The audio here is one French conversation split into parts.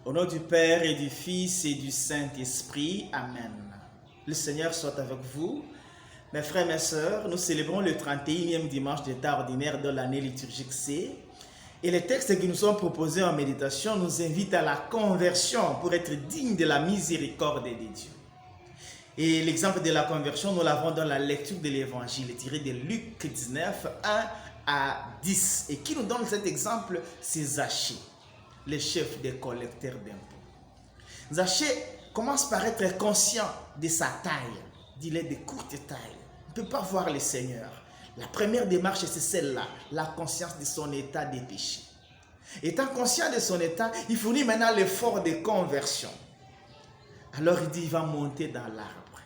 Au nom du Père et du Fils et du Saint-Esprit. Amen. Le Seigneur soit avec vous. Mes frères, mes sœurs, nous célébrons le 31e dimanche d'état ordinaire de l'année liturgique C. Et les textes qui nous sont proposés en méditation nous invitent à la conversion pour être dignes de la miséricorde de Dieu. Et l'exemple de la conversion, nous l'avons dans la lecture de l'évangile tiré de Luc 19, 1 à 10. Et qui nous donne cet exemple, c'est Zachée, le chef des collecteurs d'impôts. Zachée commence par être conscient de sa taille. Il est de courte taille. Il ne peut pas voir le Seigneur. La première démarche, c'est celle-là, la conscience de son état de péché. Étant conscient de son état, il fournit maintenant l'effort de conversion. Alors il dit, il va monter dans l'arbre.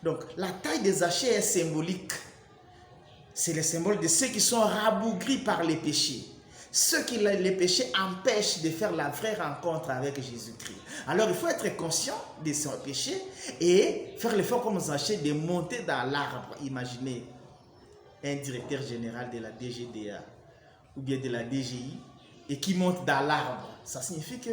Donc la taille de Zachée est symbolique. C'est le symbole de ceux qui sont rabougris par les péchés. Ceux qui les péchés empêchent de faire la vraie rencontre avec Jésus-Christ. Alors il faut être conscient de son péché et faire l'effort comme Zachée de monter dans l'arbre. Imaginez un directeur général de la DGDA ou bien de la DGI et qui monte dans l'arbre. Ça signifie que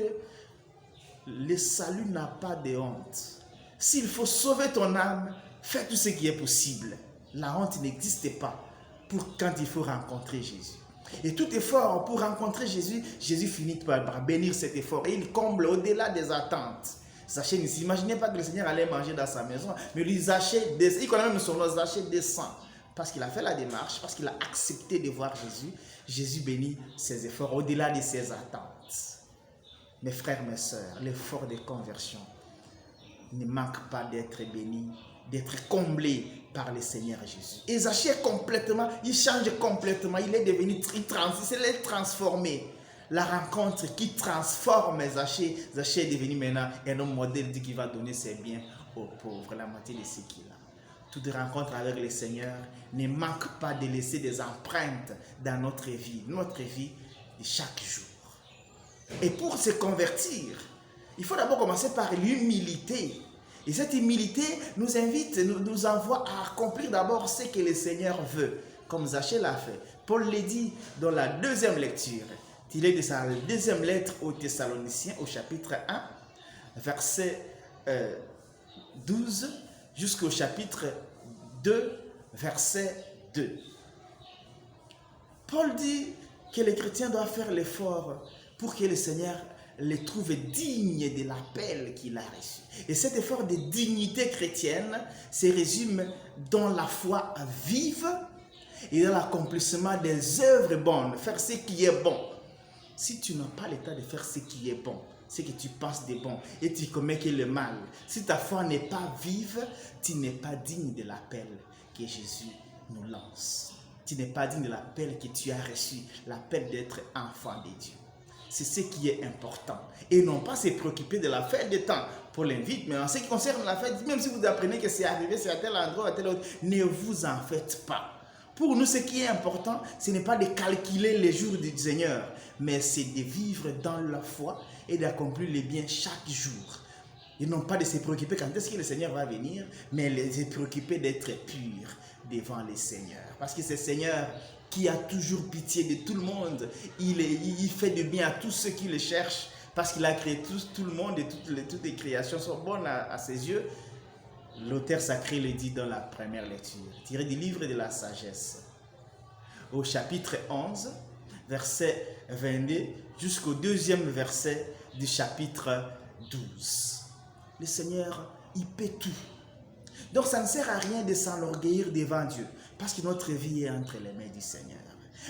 le salut n'a pas de honte. S'il faut sauver ton âme, fais tout ce qui est possible. La honte n'existe pas pour quand il faut rencontrer Jésus. Et tout effort pour rencontrer Jésus, Jésus finit par bénir cet effort et il comble au-delà des attentes. Zachée ne s'imaginait pas que le Seigneur allait manger dans sa maison, mais lui, Zachée, il connaît même son nom, Zachée descend. Parce qu'il a fait la démarche, parce qu'il a accepté de voir Jésus, Jésus bénit ses efforts au-delà de ses attentes. Mes frères, mes sœurs, l'effort de conversion ne manque pas d'être béni, d'être comblé par le Seigneur Jésus. Et Zachée complètement, il change complètement, il est devenu, il est transformé. La rencontre qui transforme Zachée, Zachée est devenu maintenant un homme modèle, dit qu'il va donner ses biens aux pauvres, la moitié de ce qu'il a. Toute rencontre avec le Seigneur ne manque pas de laisser des empreintes dans notre vie de chaque jour. Et pour se convertir, il faut d'abord commencer par l'humilité. Et cette humilité nous invite, nous envoie à accomplir d'abord ce que le Seigneur veut, comme Zachée l'a fait. Paul l'a dit dans la deuxième lecture, tirée de sa deuxième lettre aux Thessaloniciens, au chapitre 1, verset 12, jusqu'au chapitre 2, verset 2. Paul dit que les chrétiens doivent faire l'effort pour que le Seigneur les trouve dignes de l'appel qu'il a reçu. Et cet effort de dignité chrétienne se résume dans la foi vive et dans l'accomplissement des œuvres bonnes, faire ce qui est bon. Si tu n'as pas l'état de faire ce qui est bon, ce que tu penses de bon et tu commets que le mal, si ta foi n'est pas vive, tu n'es pas digne de l'appel que Jésus nous lance. Tu n'es pas digne de l'appel que tu as reçu, l'appel d'être enfant de Dieu. C'est ce qui est important. Et non pas se préoccuper de la fête des temps. Paul l'invite, mais en ce qui concerne la fête, même si vous apprenez que c'est arrivé, c'est à tel endroit, à tel autre, ne vous en faites pas. Pour nous, ce qui est important, ce n'est pas de calculer les jours du Seigneur, mais c'est de vivre dans la foi et d'accomplir les biens chaque jour. Et non pas de se préoccuper quand est-ce que le Seigneur va venir, mais de se préoccuper d'être pur devant le Seigneur. Parce que c'est le Seigneur qui a toujours pitié de tout le monde. Il fait du bien à tous ceux qui le cherchent, parce qu'il a créé tout le monde et toutes les créations sont bonnes à ses yeux. L'auteur sacré le dit dans la première lecture, tiré du livre de la sagesse, au chapitre 11, verset 22, jusqu'au deuxième verset du chapitre 12. Le Seigneur, il paie tout. Donc ça ne sert à rien de s'enorgueillir devant Dieu, parce que notre vie est entre les mains du Seigneur.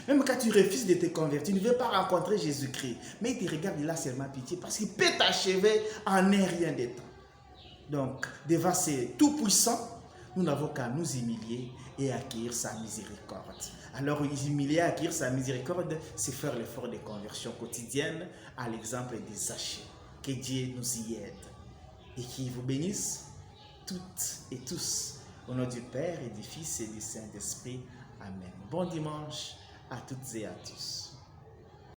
Même quand tu refuses de te convertir, tu ne veux pas rencontrer Jésus-Christ, mais il te regarde, il a seulement pitié, parce qu'il peut t'achever en un rien de temps. Donc, devant ce tout-puissant, nous n'avons qu'à nous humilier et acquérir sa miséricorde. Alors, humilier et acquérir sa miséricorde, c'est faire l'effort de conversion quotidienne à l'exemple de Zachée. Que Dieu nous y aide et qu'il vous bénisse toutes et tous. Au nom du Père et du Fils et du Saint-Esprit. Amen. Bon dimanche à toutes et à tous.